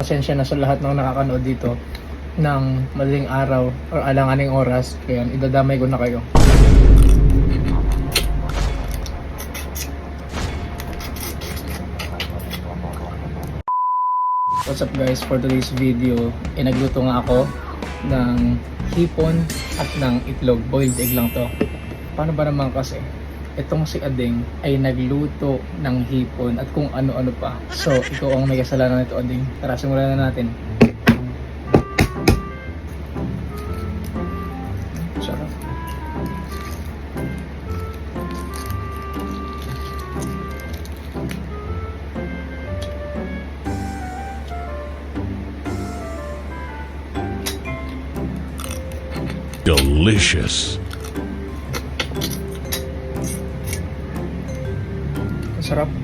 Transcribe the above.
Pasensya na sa lahat ng nakakanood dito ng madaling araw or alanganing oras. Kaya idadamay ko na kayo. What's up guys, for today's video nagluto nga ako ng hipon at ng itlog. Boiled egg lang to. Paano ba naman kasi itong si Ading ay nagluto ng hipon at kung ano-ano pa. So ikaw ang may kasalanan nito, Ading. Tara, simulan na natin. Sarap. Delicious. Sarap.